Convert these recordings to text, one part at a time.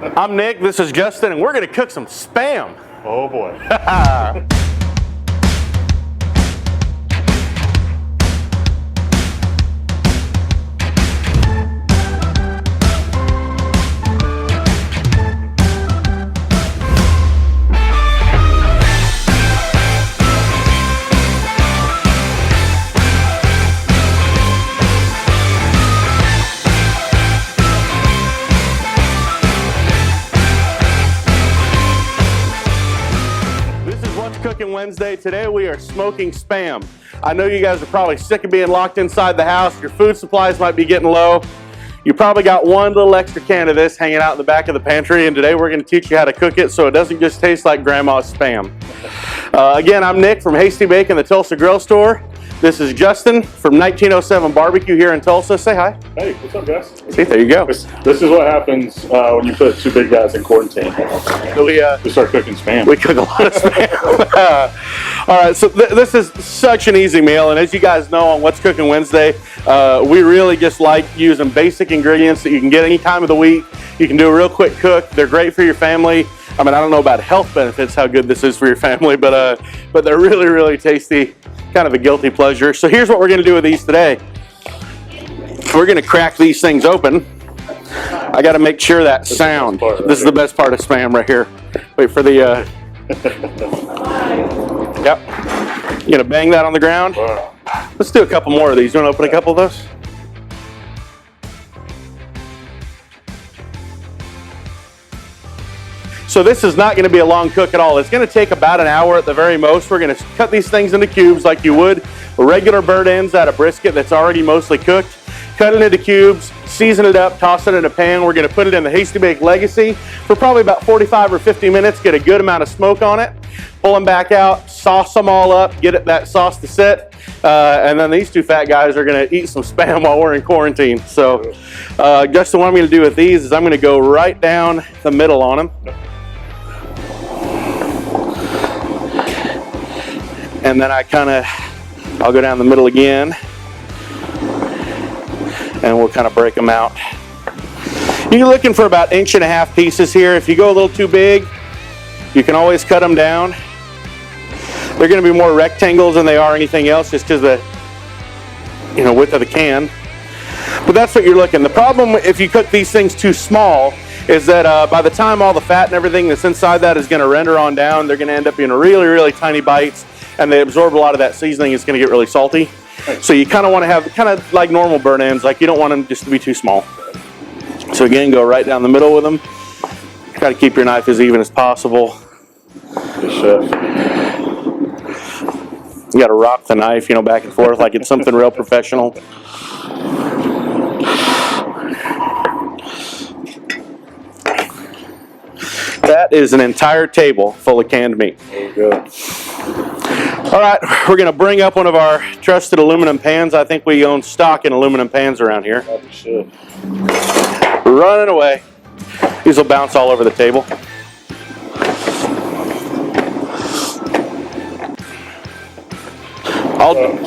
I'm Nick, this is Justin, and we're gonna cook some Spam. Oh boy. Cooking Wednesday. Today we are smoking Spam. I know you guys are probably sick of being locked inside the house. Your food supplies might be getting low. You probably got one little extra can of this hanging out in the back of the pantry, and today we're going to teach you how to cook it so it doesn't just taste like grandma's Spam. Again, I'm Nick from Hasty Bake and the Tulsa Grill Store. This is Justin from 1907 Barbecue here in Tulsa. Say hi. Hey, what's up, guys? See, there you go. This is what happens when you put two big guys in quarantine. We start cooking Spam. We cook a lot of Spam. All right, so this is such an easy meal, and as you guys know on What's Cooking Wednesday, we really just like using basic ingredients that you can get any time of the week. You can do a real quick cook. They're great for your family. I mean, I don't know about health benefits, how good this is for your family, but they're really, really tasty. Kind of a guilty pleasure. So here's what we're going to do with these today. We're going to crack these things open. I got to make sure that sound. This is the best part of Spam right here. Wait for the. Yep. You're going to bang that on the ground. Let's do a couple more of these. You want to open a couple of those? So this is not going to be a long cook at all. It's going to take about an hour at the very most. We're going to cut these things into cubes like you would regular bird ends out of brisket that's already mostly cooked. Cut it into cubes, season it up, toss it in a pan. We're going to put it in the Hasty Bake Legacy for probably about 45 or 50 minutes, get a good amount of smoke on it. Pull them back out, sauce them all up, get that sauce to sit. And then these two fat guys are going to eat some Spam while we're in quarantine. So Justin, what I'm going to do with these is I'm going to go right down the middle on them. And then I'll go down the middle again, and we'll kind of break them out. You're looking for about 1.5 inch pieces here. If you go a little too big, you can always cut them down. They're going to be more rectangles than they are anything else, just because the width of the can. But that's what you're looking. The problem if you cook these things too small is that by the time all the fat and everything that's inside that is going to render on down, they're going to end up being really, really tiny bites, and they absorb a lot of that seasoning. It's going to get really salty. So you kind of want to have kind of like normal burn ends, like you don't want them just to be too small. So again, go right down the middle with them. Try to keep your knife as even as possible. Good chef. You got to rock the knife, back and forth like it's something real professional. That is an entire table full of canned meat. Very good. All right, we're going to bring up one of our trusted aluminum pans. I think we own stock in aluminum pans around here. Probably should. Running away. These will bounce all over the table.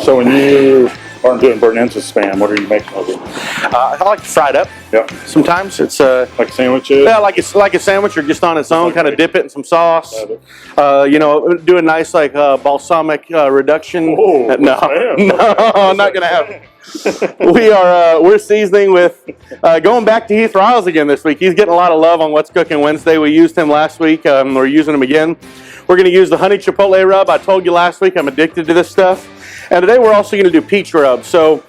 So when you aren't doing burnt ends with Spam, what are you making of it? I like to fry it up. Yep. Sometimes it's like sandwiches. Yeah, like a sandwich or just on its own. Kind of dip it in some sauce. Do a nice balsamic reduction. Oh, no, I'm not gonna have it. We're seasoning with going back to Heath Riles again this week. He's getting a lot of love on What's Cooking Wednesday. We used him last week. We're using him again. We're going to use the honey chipotle rub. I told you last week I'm addicted to this stuff. And today we're also going to do peach rub. So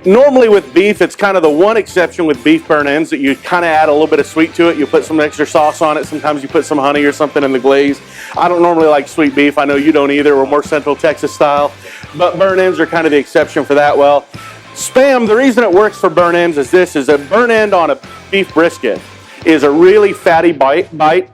normally with beef, it's kind of the one exception with beef burn ends that you kind of add a little bit of sweet to it. You put some extra sauce on it. Sometimes you put some honey or something in the glaze. I don't normally like sweet beef. I know you don't either. We're more Central Texas style. But burn ends are kind of the exception for that. Well, Spam, the reason it works for burn ends is this, is a burn end on a beef brisket is a really fatty bite.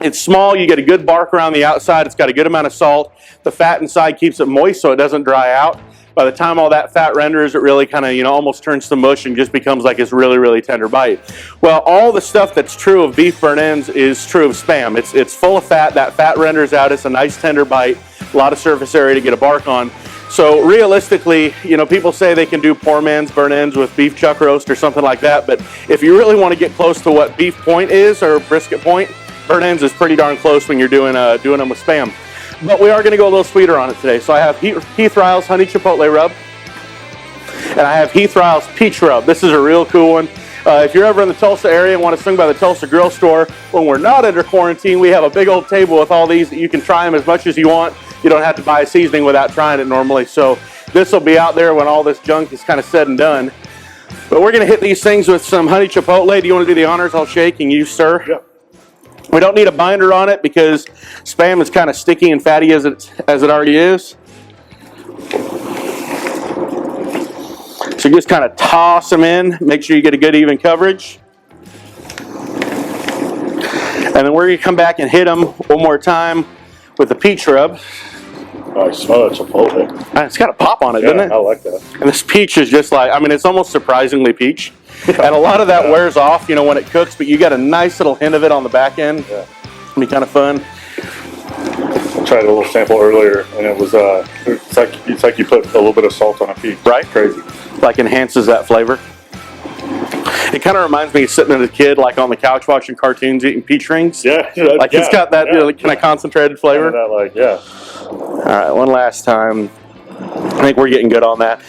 It's small, you get a good bark around the outside, it's got a good amount of salt. The fat inside keeps it moist so it doesn't dry out. By the time all that fat renders, it really kind of, almost turns to mush and just becomes like this really, really tender bite. Well, all the stuff that's true of beef burn ends is true of Spam. It's full of fat, that fat renders out, it's a nice tender bite, a lot of surface area to get a bark on. So realistically, you know, people say they can do poor man's burn ends with beef chuck roast or something like that, but if you really want to get close to what beef point is or brisket point, burn ends is pretty darn close when you're doing them with Spam. But we are going to go a little sweeter on it today. So I have Heath Riles Honey Chipotle Rub, and I have Heath Riles Peach Rub. This is a real cool one. If you're ever in the Tulsa area and want to swing by the Tulsa Grill Store, when we're not under quarantine, we have a big old table with all these that you can try them as much as you want. You don't have to buy a seasoning without trying it normally. So this will be out there when all this junk is kind of said and done. But we're going to hit these things with some honey chipotle. Do you want to do the honors? I'll shake and you stir. Yep. We don't need a binder on it because Spam is kind of sticky and fatty as it already is. So just kind of toss them in. Make sure you get a good even coverage. And then we're going to come back and hit them one more time with the peach rub. Oh, I smell that chipotle. It's got a pop on it, doesn't it? I like that. And this peach is just like, I mean, it's almost surprisingly peach. And a lot of that wears off, you know, when it cooks, but you got a nice little hint of it on the back end. Yeah. It'll be kind of fun. I tried a little sample earlier, and it was it's like you put a little bit of salt on a peach. Right? Crazy. Like enhances that flavor. It kind of reminds me of sitting as a kid, like on the couch watching cartoons, eating peach rings. Yeah. Like it's got that you know, kind of concentrated flavor. Kind of that, like, yeah. All right, one last time. I think we're getting good on that.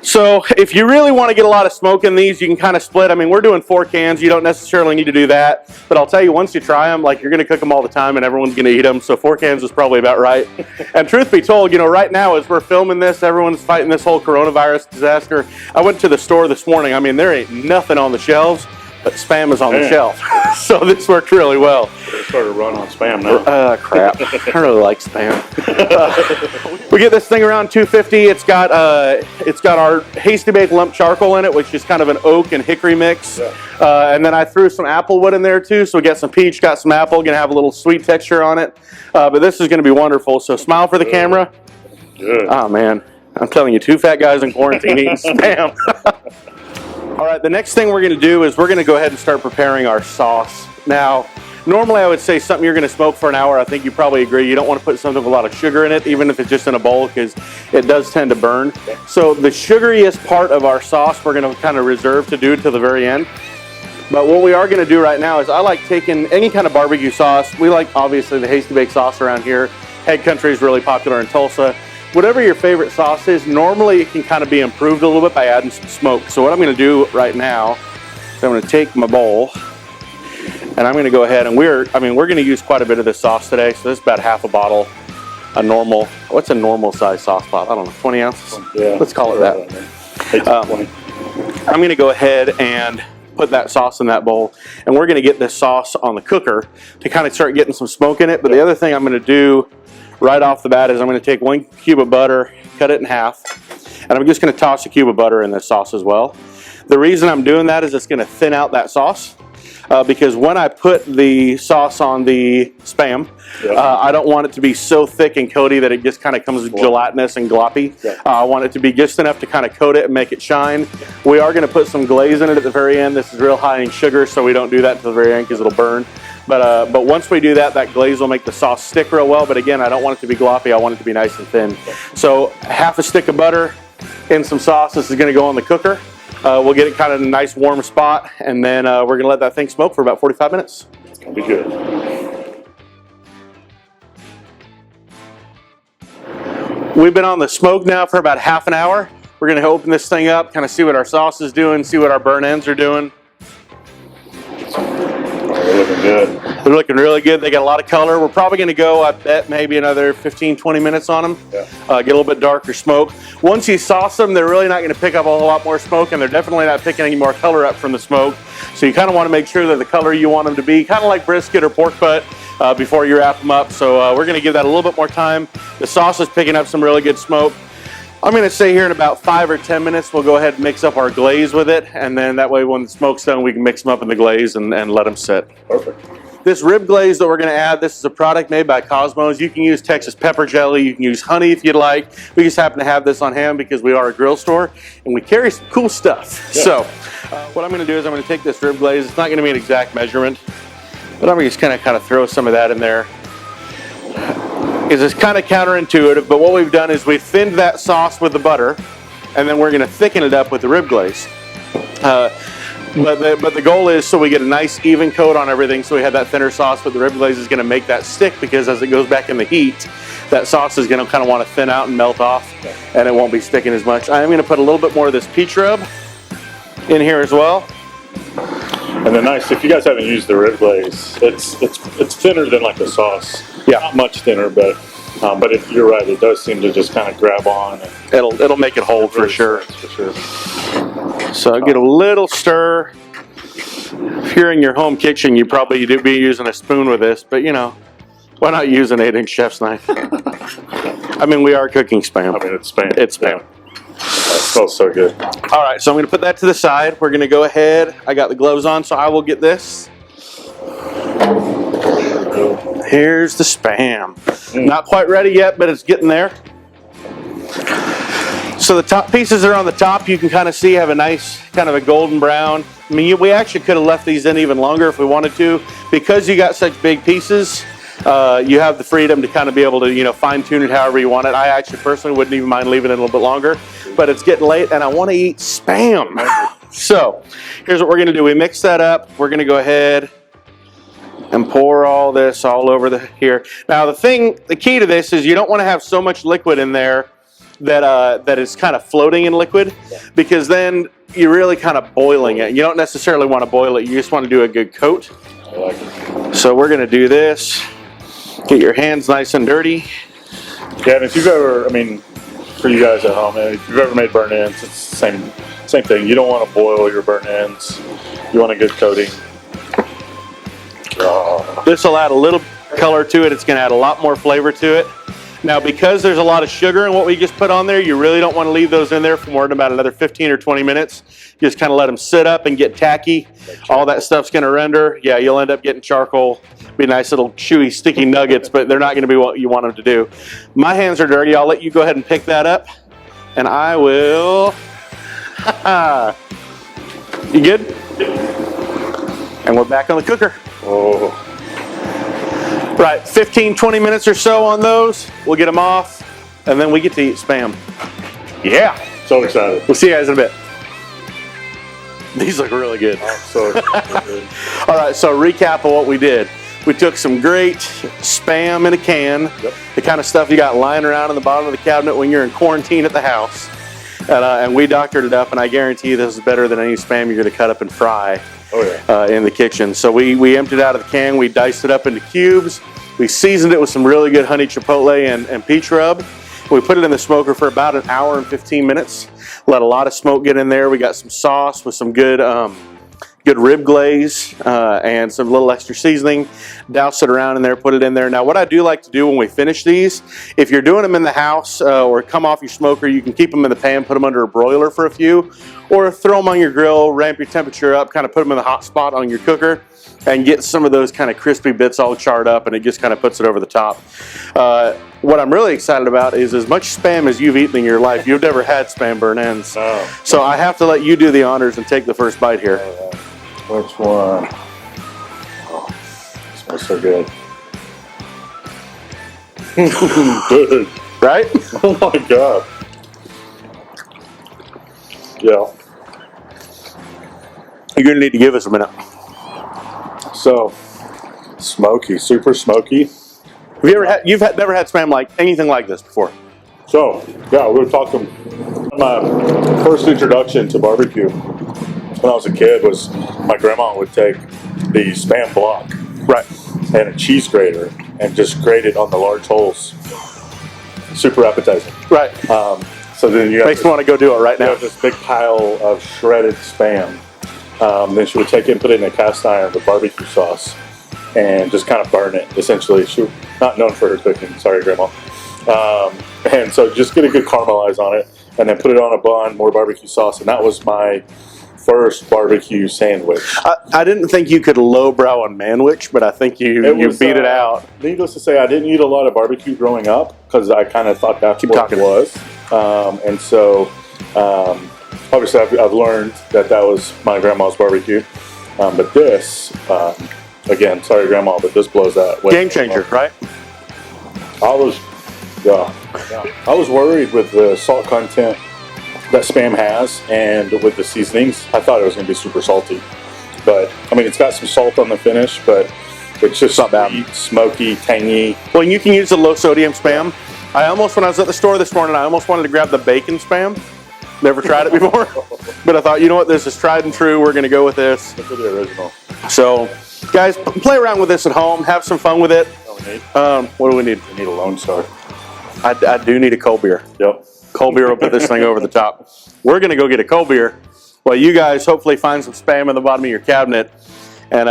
So if you really want to get a lot of smoke in these, you can kind of split. I mean, we're doing 4 cans. You don't necessarily need to do that. But I'll tell you, once you try them, like you're going to cook them all the time and everyone's going to eat them. So 4 cans is probably about right. And truth be told, you know, right now as we're filming this, everyone's fighting this whole coronavirus disaster. I went to the store this morning. I mean, there ain't nothing on the shelves, but Spam is on the shelf. So this worked really well. They started running on Spam now. Crap. I really like Spam. We get this thing around 250. It's got our Hasty Bake lump charcoal in it, which is kind of an oak and hickory mix. Yeah. And then I threw some apple wood in there too. So we got some peach, got some apple, gonna have a little sweet texture on it. But this is gonna be wonderful. So smile for the camera. Good. Oh man, I'm telling you, 2 fat guys in quarantine eating Spam. All right, the next thing we're going to do is we're going to go ahead and start preparing our sauce. Now, normally I would say something you're going to smoke for an hour. I think you probably agree. You don't want to put something with a lot of sugar in it, even if it's just in a bowl, because it does tend to burn. So the sugariest part of our sauce we're going to kind of reserve to do to the very end. But what we are going to do right now is I like taking any kind of barbecue sauce. We like, obviously, the Hasty Bake sauce around here. Head Country is really popular in Tulsa. Whatever your favorite sauce is, normally it can kind of be improved a little bit by adding some smoke. So what I'm going to do right now is I'm going to take my bowl and I'm going to go ahead and we're going to use quite a bit of this sauce today. So this is about half a bottle, what's a normal size sauce bottle? I don't know, 20 ounces? Yeah. Let's call it that. I'm going to go ahead and put that sauce in that bowl and we're going to get this sauce on the cooker to kind of start getting some smoke in it. But the other thing I'm going to do right off the bat is I'm going to take 1 cube of butter, cut it in half, and I'm just going to toss a cube of butter in this sauce as well. The reason I'm doing that is it's going to thin out that sauce because when I put the sauce on the Spam, I don't want it to be so thick and coaty that it just kind of comes gelatinous and gloppy. I want it to be just enough to kind of coat it and make it shine. We are going to put some glaze in it at the very end. This is real high in sugar, so we don't do that to the very end because it'll burn. But once we do that, that glaze will make the sauce stick real well. But again, I don't want it to be gloppy. I want it to be nice and thin. So half a stick of butter and some sauce. This is going to go on the cooker. We'll get it kind of in a nice warm spot. And then we're going to let that thing smoke for about 45 minutes. It's going to be good. We've been on the smoke now for about half an hour. We're going to open this thing up, kind of see what our sauce is doing, see what our burn ends are doing. They're looking good. They're looking really good. They got a lot of color. We're probably going to go, I bet, maybe another 15, 20 minutes on them. Yeah. Get a little bit darker smoke. Once you sauce them, they're really not going to pick up a whole lot more smoke, and they're definitely not picking any more color up from the smoke. So you kind of want to make sure that the color you want them to be, kind of like brisket or pork butt, before you wrap them up. So we're going to give that a little bit more time. The sauce is picking up some really good smoke. I'm going to say here in about 5 or 10 minutes, we'll go ahead and mix up our glaze with it. And then that way when the smoke's done, we can mix them up in the glaze and let them sit. Perfect. This rib glaze that we're going to add, this is a product made by Cosmos. You can use Texas pepper jelly. You can use honey if you'd like. We just happen to have this on hand because we are a grill store and we carry some cool stuff. Yeah. So what I'm going to do is I'm going to take this rib glaze. It's not going to be an exact measurement, but I'm going to just kind of throw some of that in there. is it's kind of counterintuitive, but what we've done is we've thinned that sauce with the butter, and then we're going to thicken it up with the rib glaze. But the goal is so we get a nice even coat on everything, so we have that thinner sauce, but the rib glaze is going to make that stick, because as it goes back in the heat, that sauce is going to kind of want to thin out and melt off, and it won't be sticking as much. I'm going to put a little bit more of this peach rub in here as well. And the nice, if you guys haven't used the rib glaze, it's thinner than like a sauce. Yeah, not much thinner, but if you're right, it does seem to just kind of grab on. And it'll make it hold for sure. For sure. So I'll get a little stir. If you're in your home kitchen, you probably do be using a spoon with this, but you know, why not use an 8-inch chef's knife? I mean, we are cooking Spam. I mean, it's Spam. It's Spam. Yeah. That smells so good. All right, so I'm going to put that to the side. We're going to go ahead. I got the gloves on, so I will get this. Here's the Spam. Not quite ready yet, but it's getting there. So the top pieces are on the top. You can kind of see have a nice kind of a golden brown. I mean, we actually could have left these in even longer if we wanted to. Because you got such big pieces, you have the freedom to kind of be able to, you know, fine tune it however you want it. I actually personally wouldn't even mind leaving it a little bit longer, but it's getting late and I want to eat Spam. So here's what we're going to do. We mix that up. We're going to go ahead and pour all this all over here. Now the key to this is you don't want to have so much liquid in there that is kind of floating in liquid, because then you're really kind of boiling it. You don't necessarily want to boil it. You just want to do a good coat. I like it. So we're going to do this. Get your hands nice and dirty. Yeah, and if you've ever, I mean, for you guys at home, if you've ever made burnt ends, it's the same thing. You don't want to boil your burnt ends. You want a good coating. Oh. This will add a little color to it. It's going to add a lot more flavor to it. Now, because there's a lot of sugar in what we just put on there, you really don't want to leave those in there for more than about another 15 or 20 minutes. Just kind of let them sit up and get tacky. All that stuff's going to render. Yeah, you'll end up getting charcoal. Be nice little chewy, sticky nuggets, but they're not going to be what you want them to do. My hands are dirty. I'll let you go ahead and pick that up, and I will. You good? And we're back on the cooker. Oh. Right, 15, 20 minutes or so on those. We'll get them off, and then we get to eat Spam. Yeah. So excited. We'll see you guys in a bit. These look really good. Oh, so good. All right, so recap of what we did. We took some great Spam in a can, the kind of stuff you got lying around in the bottom of the cabinet when you're in quarantine at the house. And we doctored it up, and I guarantee you this is better than any Spam you're going to cut up and fry. Oh, yeah. In the kitchen. So we emptied it out of the can, we diced it up into cubes, we seasoned it with some really good honey chipotle and peach rub. We put it in the smoker for about an hour and 15 minutes. Let a lot of smoke get in there. We got some sauce with some good rib glaze and some little extra seasoning. Douse it around in there, put it in there. Now what I do like to do when we finish these, if you're doing them in the house or come off your smoker, you can keep them in the pan, put them under a broiler for a few, or throw them on your grill, ramp your temperature up, kind of put them in the hot spot on your cooker, and get some of those kind of crispy bits all charred up, and it just kind of puts it over the top. What I'm really excited about is as much Spam as you've eaten in your life, you've never had Spam burnt ends. Oh. So I have to let you do the honors and take the first bite here. Which one? Oh, it smells so good. Good. Right? Oh my God. Yeah. You're gonna need to give us a minute. So, smoky, super smoky. Have you ever had? Never had Spam like anything like this before? So, yeah, we were talking. My first introduction to barbecue when I was a kid was my grandma would take the Spam block, right, and a cheese grater and just grate it on the large holes. Super appetizing. right. So then you Makes me want to go do it right you now. have this big pile of shredded Spam. Then she would take it and put it in a cast iron with barbecue sauce and just kind of burn it, essentially. She was not known for her cooking. Sorry, Grandma. And so just get a good caramelize on it and then put it on a bun, more barbecue sauce. And that was my first barbecue sandwich. I didn't think you could lowbrow a manwich, but I think you beat it out. Needless to say, I didn't eat a lot of barbecue growing up because I kind of thought that's what it was. And so obviously I've learned that was my grandma's barbecue. But this, again, sorry Grandma, but this blows that way. Game changer, right? I was worried with the salt content that Spam has, and with the seasonings, I thought it was going to be super salty. But I mean, it's got some salt on the finish, but it's just not bad. Smoky, tangy. Well, you can use the low sodium Spam. I almost, when I was at the store this morning, I almost wanted to grab the bacon Spam. Never tried it before, but I thought, you know what, this is tried and true. We're going to go with this. Look at the original. So, guys, play around with this at home. Have some fun with it. What do we need? We need a Lone Star. I do need a cold beer. Yep. Cold beer will put this thing over the top. We're going to go get a cold beer while you guys hopefully find some Spam in the bottom of your cabinet and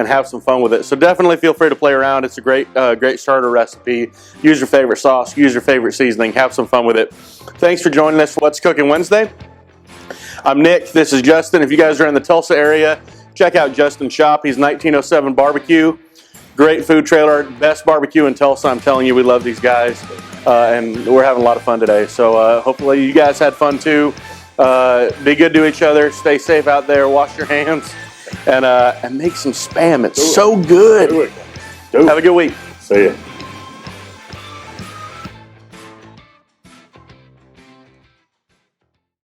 have some fun with it. So definitely feel free to play around. It's a great starter recipe. Use your favorite sauce. Use your favorite seasoning. Have some fun with it. Thanks for joining us for What's Cooking Wednesday. I'm Nick. This is Justin. If you guys are in the Tulsa area, check out Justin's shop. He's 1907 Barbecue. Great food trailer. Best barbecue in Tulsa. I'm telling you, we love these guys. And we're having a lot of fun today. So hopefully you guys had fun too. Be good to each other. Stay safe out there. Wash your hands. And make some Spam. It's so good. Do it. Have a good week. See ya.